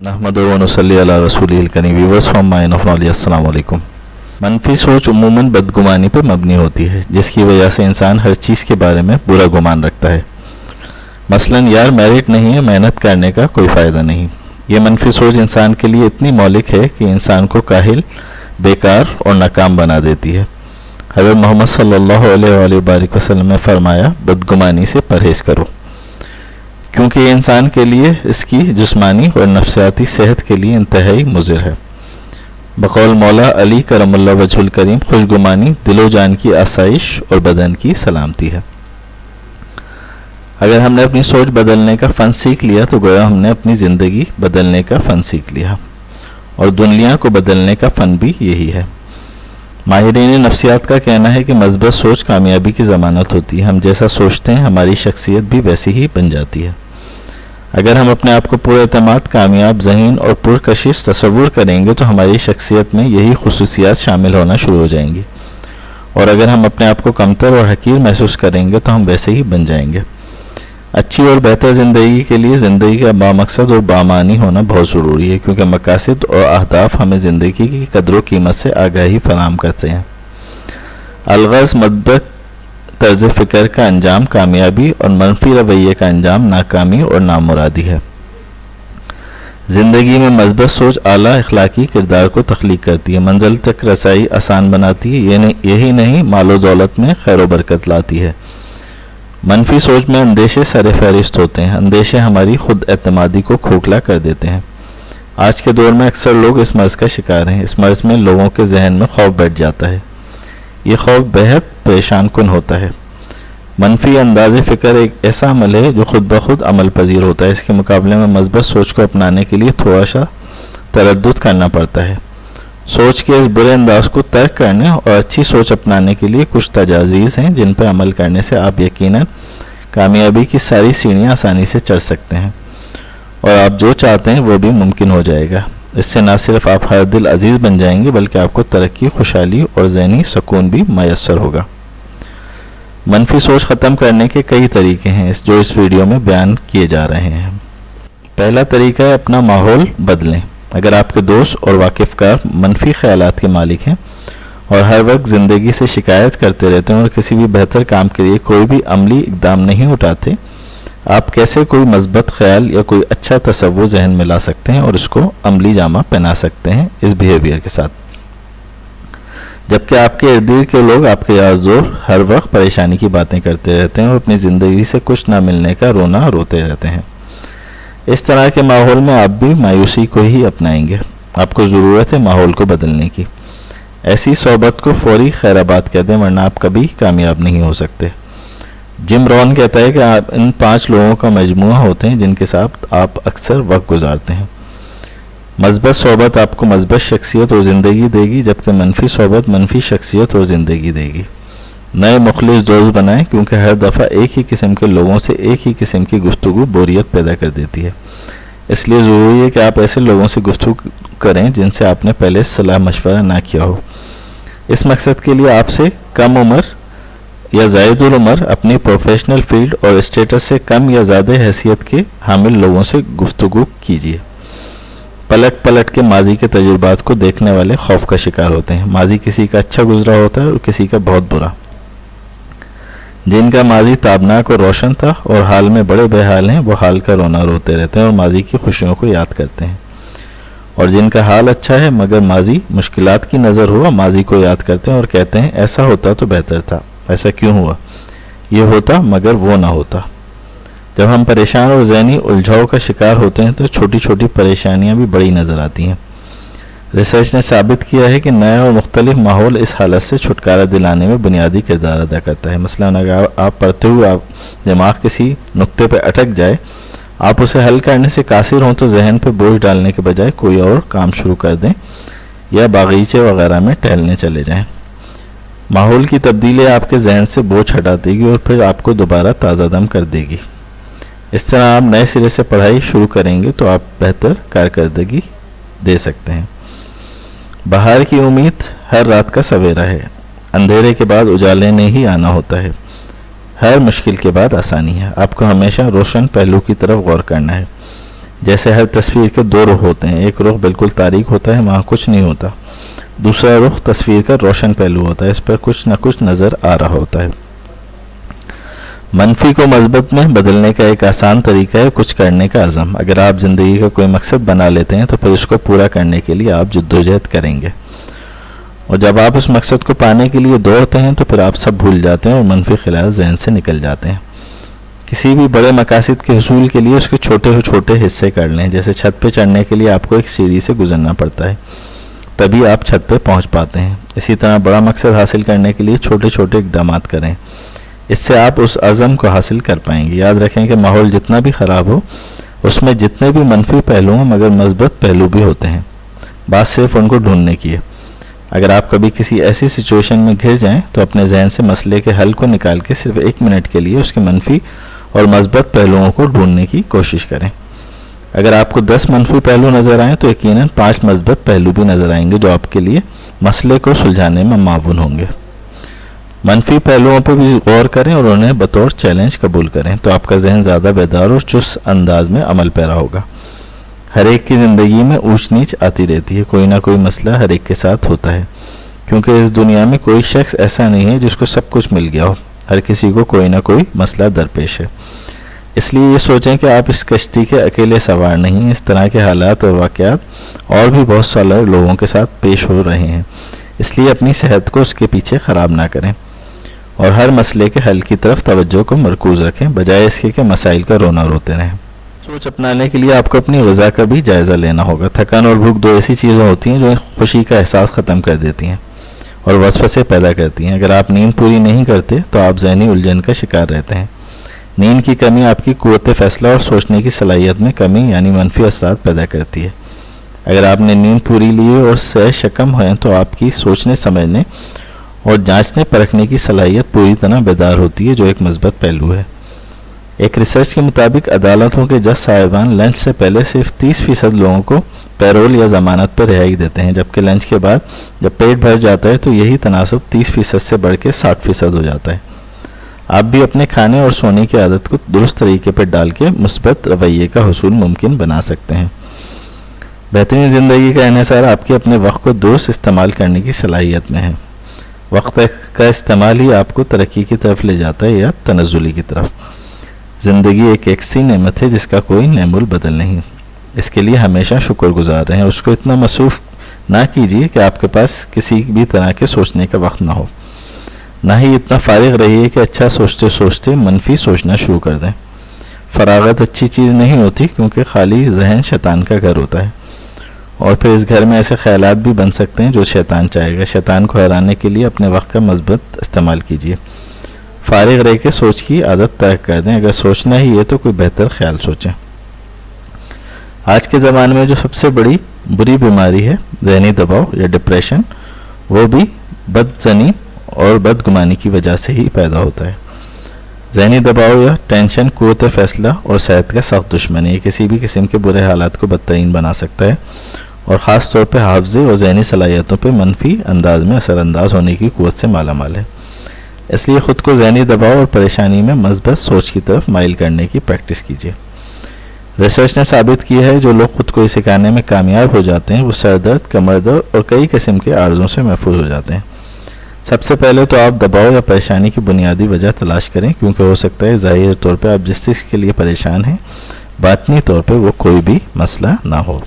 नहमदु व नसल्ली अला रसूलिल करीम। Viewers from mine of knowledge, अस्सलाम वालेकुम। मनफी सोच उमूमन बदगुमानी पर मबनी होती है, जिसकी वजह से इंसान हर चीज़ के बारे में बुरा गुमान रखता है। मसलन, यार मेरिट नहीं है, मेहनत करने का कोई फ़ायदा नहीं। ये मनफी सोच इंसान के लिए इतनी मौलिक है कि इंसान को काहिल, बेकार और नाकाम बना देती है। हज़रत मोहम्मद सल्लल्लाहु अलैहि वसल्लम ने फरमाया, बदगुमानी से परहेज़ करो, क्योंकि इंसान के लिए इसकी जिस्मानी और नफ्सियाती सेहत के लिए इंतहाई मुज़िर है। बक़ौल मौला अली करमल्लाहु वजहुल करीम, खुशगुमानी दिलो जान की आसाइश और बदन की सलामती है। अगर हमने अपनी सोच बदलने का फ़न सीख लिया तो गोया हमने अपनी ज़िंदगी बदलने का फ़न सीख लिया, और दुनिया को बदलने का फ़न भी यही है। माहिरीन नफ्सियात का कहना है कि मज़बूत सोच कामयाबी की ज़मानत होती है। हम जैसा सोचते हैं हमारी शख्सियत भी वैसी ही बन जाती है। अगर हम अपने आप को पूरे एतमाद, कामयाब, ज़हीन और पुरकशिश तसव्वुर करेंगे तो हमारी शख्सियत में यही खुसूसियात शामिल होना शुरू हो जाएंगी, और अगर हम अपने आप को कमतर और हकीर महसूस करेंगे तो हम वैसे ही बन जाएंगे। अच्छी और बेहतर ज़िंदगी के लिए ज़िंदगी का बामकसद और बामानी होना बहुत ज़रूरी है, क्योंकि मकासद और अहदाफ हमें ज़िंदगी की कदर कीमत से आगाही फराहम करते हैं। अलगज़ मदबत तर्ज़ फ़िक्र का अंजाम कामयाबी और मनफी रवैये का अंजाम नाकामी और नामुरादी है। ज़िंदगी में मज़बूत सोच आला अखलाकी किरदार को तख्लीक करती है, मंजिल तक रसाई आसान बनाती है, यही नहीं मालो दौलत में खैर बरकत लाती है। मनफी सोच में अंदेशे सर फहरिस्त होते हैं। अंदेशे हमारी खुद एतमादी को खोखला कर देते हैं। आज के दौर में अक्सर लोग इस मर्ज़ का शिकार हैं। इस मर्ज़ में लोगों के जहन में खौफ बैठ जाता है। ये खौफ बेहद परेशान कुन होता है। मनफी अंदाज़ फ़िक्र एक ऐसा अमल है जो खुद ब खुद अमल पजीर होता है। इसके मुकाबले में मज़बूत सोच को अपनाने के लिए थोड़ा सा तरद्दुद करना पड़ता है। सोच के इस बुरे अंदाज को तर्क करने और अच्छी सोच अपनाने के लिए कुछ तजावीज़ हैं, जिन पर अमल करने से आप यकीनन कामयाबी की सारी सीढ़ियाँ आसानी से चढ़ सकते हैं, और आप जो चाहते हैं वो भी मुमकिन हो जाएगा। इससे न सिर्फ आप हर दिल अजीज़ बन जाएंगे, बल्कि आपको तरक्की, खुशहाली और ज़हनी सुकून भी मैसर होगा। मनफी सोच ख़त्म करने के कई तरीके हैं जो इस वीडियो में बयान किए जा रहे हैं। पहला तरीका है, अपना माहौल बदलें। अगर आपके दोस्त और वाकिफ़कार मनफी ख़यालात के मालिक हैं और हर वक्त ज़िंदगी से शिकायत करते रहते हैं और किसी भी बेहतर काम के लिए कोई भी अमली इक़दाम नहीं उठाते, आप कैसे कोई मज़बूत ख़याल या कोई अच्छा तसव्वुर जहन में ला सकते हैं और उसको अमली जामा पहना सकते हैं इस बिहेवियर के साथ, जबकि आपके इर्द गिर्द के लोग, आपके यार दोस्त हर वक्त परेशानी की बातें करते रहते हैं और अपनी ज़िंदगी से कुछ ना मिलने का रोना रोते रहते हैं। इस तरह के माहौल में आप भी मायूसी को ही अपनाएंगे। आपको ज़रूरत है माहौल को बदलने की। ऐसी सोबत को फौरी खैराबाद कह दें, वरना आप कभी कामयाब नहीं हो सकते। जिम रॉन कहता है कि आप इन 5 लोगों का मजमूआ होते हैं जिनके साथ आप अक्सर वक्त गुजारते हैं। मज़बूत सोबत आपको मज़बूत शख्सियत और ज़िंदगी देगी, जबकि मनफी सोबत मनफी शख्सियत और ज़िंदगी देगी। नए मुखलिस दोस्त बनाएं, क्योंकि हर दफ़ा एक ही किस्म के लोगों से एक ही किस्म की गुफ्तगू बोरियत पैदा कर देती है। इसलिए ज़रूरी है कि आप ऐसे लोगों से गुफ्तगू करें जिनसे आपने पहले सलाह मशवरा ना किया हो। इस मकसद के लिए आपसे कम उम्र या ज़ायदुल उम्र, अपनी प्रोफेशनल फील्ड और स्टेटस से कम या ज़्यादा हैसियत के हामिल लोगों से गुफ्तगू कीजिए। पलट पलट के माजी के तजुर्बात को देखने वाले खौफ का शिकार होते हैं। माजी किसी का अच्छा गुजरा होता है और किसी का बहुत बुरा। जिनका माजी ताबनाक और रोशन था और हाल में बड़े बेहाल हैं, वो हाल का रोना रोते रहते हैं और माजी की खुशियों को याद करते हैं। और जिनका हाल अच्छा है मगर माजी मुश्किलात की नज़र हुआ, माजी को याद करते हैं और कहते हैं, ऐसा होता तो बेहतर था, ऐसा क्यों हुआ, ये होता मगर वो ना होता। जब हम परेशान और ज़हनी उलझाव का शिकार होते हैं तो छोटी छोटी परेशानियां भी बड़ी नज़र आती हैं। रिसर्च ने साबित किया है कि नया और मुख्तलिफ माहौल इस हालत से छुटकारा दिलाने में बुनियादी किरदार अदा करता है। मसलन, अगर आप पढ़ते हुए आप दिमाग किसी नुक्ते पर अटक जाए, आप उसे हल करने से कासिर हों तो जहन पर बोझ डालने के बजाय कोई और काम शुरू कर दें या बागीचे वगैरह में टहलने चले जाएं। माहौल की तब्दीली आपके जहन से बोझ हटा देगी और फिर आपको दोबारा ताज़ा दम कर देगी। इस तरह आप नए सिरे से पढ़ाई शुरू करेंगे तो आप बेहतर कारकर्दगी दे सकते हैं। बाहर की उम्मीद हर रात का सवेरा है। अंधेरे के बाद उजाले ने ही आना होता है। हर मुश्किल के बाद आसानी है। आपको हमेशा रोशन पहलू की तरफ गौर करना है। جیسے ہر تصویر کے دو رخ ہوتے ہیں، ایک رخ بالکل تاریک ہوتا ہے، وہاں کچھ نہیں ہوتا، دوسرا رخ تصویر کا روشن پہلو ہوتا ہے، اس پر کچھ نہ کچھ نظر آ رہا ہوتا ہے۔ منفی کو مثبت میں بدلنے کا ایک آسان طریقہ ہے کچھ کرنے کا عزم۔ اگر آپ زندگی کا کوئی مقصد بنا لیتے ہیں تو پھر اس کو پورا کرنے کے لیے آپ جدوجہد کریں گے، اور جب آپ اس مقصد کو پانے کے لیے دوڑتے ہیں تو پھر آپ سب بھول جاتے ہیں اور منفی خیال ذہن سے نکل جاتے ہیں۔ کسی بھی بڑے مقاصد کے حصول کے لیے اس کے چھوٹے چھوٹے حصے کر لیں، جیسے چھت پہ چڑھنے کے لیے آپ کو ایک سیڑھی سے گزرنا پڑتا ہے، تبھی آپ چھت پہ پہنچ پاتے ہیں۔ اسی طرح بڑا مقصد حاصل کرنے کے لیے چھوٹے چھوٹے اقدامات کریں، اس سے آپ اس عزم کو حاصل کر پائیں گے۔ یاد رکھیں کہ ماحول جتنا بھی خراب ہو، اس میں جتنے بھی منفی پہلو ہوں مگر مثبت پہلو بھی ہوتے ہیں، بات صرف ان کو ڈھونڈنے کی ہے۔ اگر آپ کبھی کسی ایسی سچویشن میں گھر جائیں تو اپنے ذہن سے مسئلے کے حل کو نکال کے صرف 1 منٹ کے لیے اس کے منفی اور مثبت پہلوؤں کو ڈھونڈنے کی کوشش کریں۔ اگر آپ کو 10 منفی پہلو نظر آئیں تو یقیناً 5 مثبت پہلو بھی نظر آئیں گے جو آپ کے لیے مسئلے کو سلجھانے میں معاون ہوں گے۔ منفی پہلوؤں پر بھی غور کریں اور انہیں بطور چیلنج قبول کریں، تو آپ کا ذہن زیادہ بیدار اور چست انداز میں عمل پیرا ہوگا۔ ہر ایک کی زندگی میں اونچ نیچ آتی رہتی ہے، کوئی نہ کوئی مسئلہ ہر ایک کے ساتھ ہوتا ہے، کیونکہ اس دنیا میں کوئی شخص ایسا نہیں ہے جس کو سب کچھ مل گیا ہو، ہر کسی کو کوئی نہ کوئی مسئلہ درپیش ہے۔ اس لیے یہ سوچیں کہ آپ اس کشتی کے اکیلے سوار نہیں ہیں، اس طرح کے حالات اور واقعات اور بھی بہت سارے لوگوں کے ساتھ پیش ہو رہے ہیں، اس لیے اپنی صحت کو اس کے پیچھے خراب نہ کریں اور ہر مسئلے کے حل کی طرف توجہ کو مرکوز رکھیں، بجائے اس کے کہ مسائل کا رونا روتے رہیں۔ سوچ اپنانے کے لیے آپ کو اپنی غذا کا بھی جائزہ لینا ہوگا۔ تھکان اور بھوک 2 ایسی چیزیں ہوتی ہیں جو خوشی کا احساس ختم کر دیتی ہیں اور وسوسے پیدا کرتی ہیں۔ اگر آپ نیند پوری نہیں کرتے تو آپ ذہنی الجھن کا شکار رہتے ہیں۔ نیند کی کمی آپ کی قوت فیصلہ اور سوچنے کی صلاحیت میں کمی یعنی منفی اثرات پیدا کرتی ہے۔ اگر آپ نے نیند پوری لی اور سیر شکم ہوئیں تو آپ کی سوچنے سمجھنے اور جانچنے پرکھنے کی صلاحیت پوری طرح بیدار ہوتی ہے، جو ایک مثبت پہلو ہے۔ ایک ریسرچ کے مطابق عدالتوں کے جج صاحبان لنچ سے پہلے صرف 30% لوگوں کو پیرول یا ضمانت پر رہائی دیتے ہیں، جبکہ لنچ کے بعد جب پیٹ بھر جاتا ہے تو یہی تناسب 30% سے بڑھ کے 60% ہو جاتا ہے۔ آپ بھی اپنے کھانے اور سونے کی عادت کو درست طریقے پر ڈال کے مثبت رویے کا حصول ممکن بنا سکتے ہیں۔ بہترین زندگی کا انحصار آپ کے اپنے وقت کو درست استعمال کرنے کی صلاحیت میں ہے۔ وقت کا استعمال ہی آپ کو ترقی کی طرف لے جاتا ہے یا تنزلی کی طرف۔ زندگی ایک ایسی نعمت ہے جس کا کوئی نعم البدل نہیں، اس کے لیے ہمیشہ شکر گزار رہیں، اس کو اتنا مصروف نہ کیجیے کہ آپ کے پاس کسی بھی طرح کے سوچنے کا وقت نہ ہو، نہ ہی اتنا فارغ رہیے کہ اچھا سوچتے سوچتے منفی سوچنا شروع کر دیں۔ فراغت اچھی چیز نہیں ہوتی، کیونکہ خالی ذہن شیطان کا گھر ہوتا ہے، اور پھر اس گھر میں ایسے خیالات بھی بن سکتے ہیں جو شیطان چاہے گا۔ شیطان کو ہرانے کے لیے اپنے وقت کا مثبت استعمال کیجیے، فارغ رہ کے سوچ کی عادت ترک کر دیں۔ اگر سوچنا ہی ہے تو کوئی بہتر خیال سوچیں۔ آج کے زمانے میں جو سب سے بری بیماری ہے ذہنی دباؤ یا ڈپریشن، وہ بھی بدظنی اور بدگمانی کی وجہ سے ہی پیدا ہوتا ہے۔ ذہنی دباؤ یا ٹینشن قوت فیصلہ اور صحت کا سخت دشمن ہے، یہ کسی بھی قسم کے برے حالات کو بدترین بنا سکتا ہے اور خاص طور پہ حافظے اور ذہنی صلاحیتوں پہ منفی انداز میں اثر انداز ہونے کی قوت سے مالا مال ہے۔ اس لیے خود کو ذہنی دباؤ اور پریشانی میں مثبت سوچ کی طرف مائل کرنے کی پریکٹس کیجیے۔ ریسرچ نے ثابت کیا ہے جو لوگ خود کو سکھانے میں کامیاب ہو جاتے ہیں وہ سر درد، کمر درد اور کئی قسم کے عارضوں سے محفوظ ہو جاتے ہیں۔ سب سے پہلے تو آپ دباؤ یا پریشانی کی بنیادی وجہ تلاش کریں، کیونکہ ہو سکتا ہے ظاہری طور پہ آپ جس چیز کے لیے پریشان ہیں باطنی طور پہ وہ کوئی بھی مسئلہ نہ ہو۔